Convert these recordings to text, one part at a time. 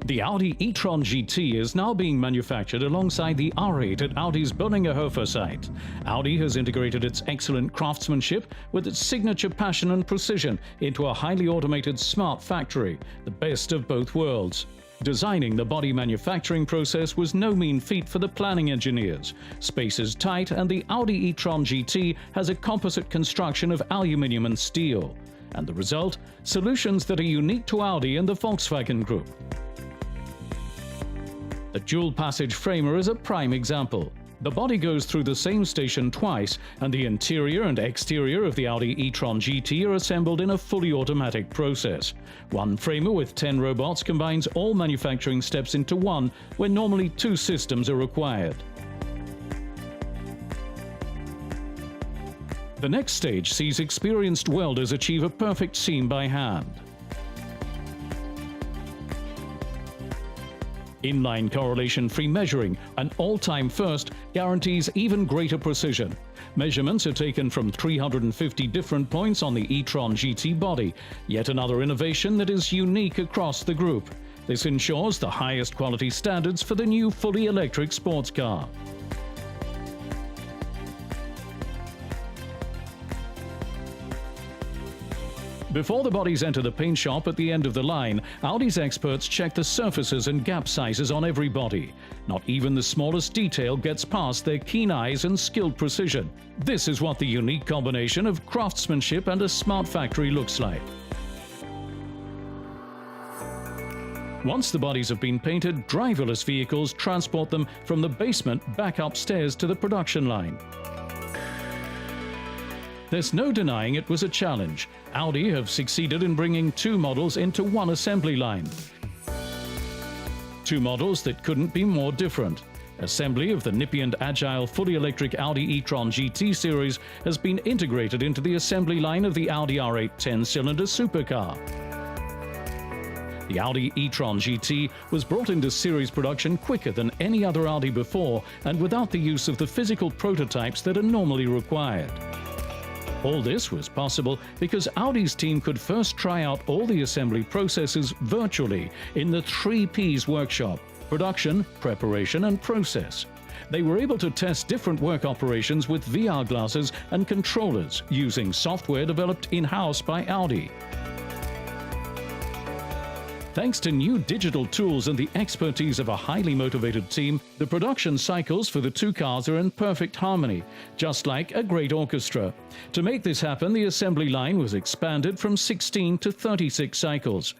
The Audi e-tron GT is now being manufactured alongside the R8 at Audi's Böllinger Höfe site. Audi has integrated its excellent craftsmanship with its signature passion and precision into a highly automated smart factory, the best of both worlds. Designing the body manufacturing process was no mean feat for the planning engineers. Space is tight, and the Audi e-tron GT has a composite construction of aluminium and steel. And the result? Solutions that are unique to Audi and the Volkswagen Group. The dual-passage framer is a prime example. The body goes through the same station twice, and the interior and exterior of the Audi e-tron GT are assembled in a fully automatic process. One framer with 10 robots combines all manufacturing steps into one, where normally 2 systems are required. The next stage sees experienced welders achieve a perfect seam by hand. Inline correlation-free measuring, an all-time first, guarantees even greater precision. Measurements are taken from 350 different points on the e-tron GT body, yet another innovation that is unique across the group. This ensures the highest quality standards for the new fully electric sports car. Before the bodies enter the paint shop at the end of the line, Audi's experts check the surfaces and gap sizes on every body. Not even the smallest detail gets past their keen eyes and skilled precision. This is what the unique combination of craftsmanship and a smart factory looks like. Once the bodies have been painted, driverless vehicles transport them from the basement back upstairs to the production line. There's no denying it was a challenge. Audi have succeeded in bringing 2 models into one assembly line. 2 models that couldn't be more different. Assembly of the nippy and agile fully electric Audi e-tron GT series has been integrated into the assembly line of the Audi R8 10-cylinder supercar. The Audi e-tron GT was brought into series production quicker than any other Audi before, and without the use of the physical prototypes that are normally required. All this was possible because Audi's team could first try out all the assembly processes virtually in the 3 Ps workshop: production, preparation, and process. They were able to test different work operations with VR glasses and controllers using software developed in-house by Audi. Thanks to new digital tools and the expertise of a highly motivated team, the production cycles for the 2 cars are in perfect harmony, just like a great orchestra. To make this happen, the assembly line was expanded from 16 to 36 cycles.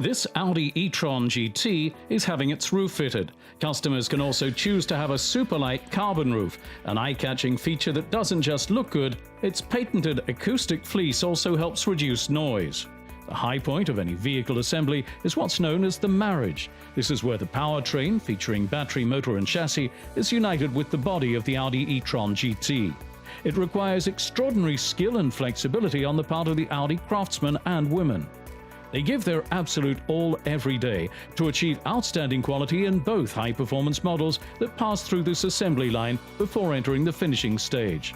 This Audi e-tron GT is having its roof fitted. Customers can also choose to have a super light carbon roof, an eye-catching feature that doesn't just look good, its patented acoustic fleece also helps reduce noise. The high point of any vehicle assembly is what's known as the marriage. This is where the powertrain, featuring battery, motor and chassis, is united with the body of the Audi e-tron GT. It requires extraordinary skill and flexibility on the part of the Audi craftsmen and women. They give their absolute all every day to achieve outstanding quality in both high-performance models that pass through this assembly line before entering the finishing stage.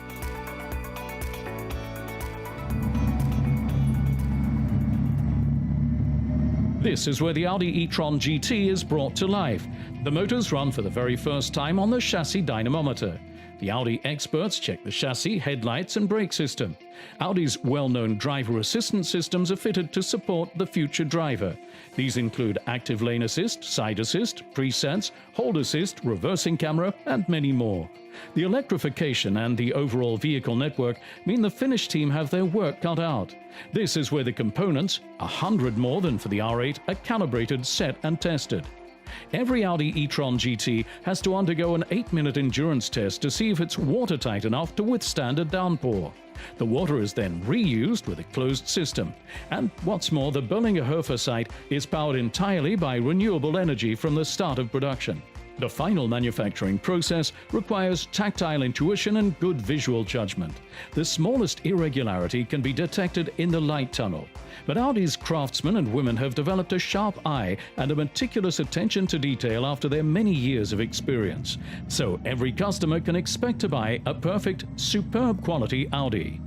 This is where the Audi e-tron GT is brought to life. The motors run for the very first time on the chassis dynamometer. The Audi experts check the chassis, headlights and brake system. Audi's well-known driver assistance systems are fitted to support the future driver. These include active lane assist, side assist, presense, hold assist, reversing camera, and many more. The electrification and the overall vehicle network mean the Finnish team have their work cut out. This is where the components, 100 more than for the R8, are calibrated, set and tested. Every Audi e-tron GT has to undergo an 8-minute endurance test to see if it's watertight enough to withstand a downpour. The water is then reused with a closed system. And what's more, the Böllinger Höfe site is powered entirely by renewable energy from the start of production. The final manufacturing process requires tactile intuition and good visual judgment. The smallest irregularity can be detected in the light tunnel. But Audi's craftsmen and women have developed a sharp eye and a meticulous attention to detail after their many years of experience. So every customer can expect to buy a perfect, superb quality Audi.